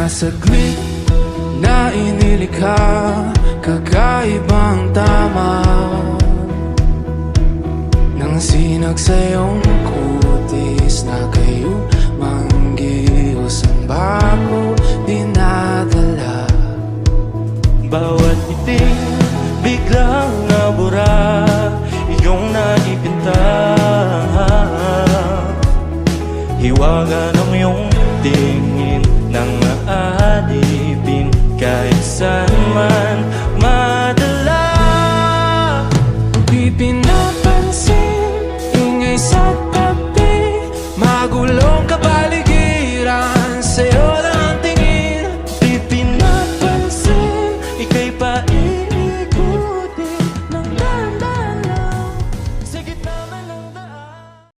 Mga saglit na inilikha, kakaibang tama nang sinag sa iyong kutis na kayo manggihos ang bago dinadala. Bawat iting biglang nabura, iyong naipinta, hiwaga ng iyong tingin ng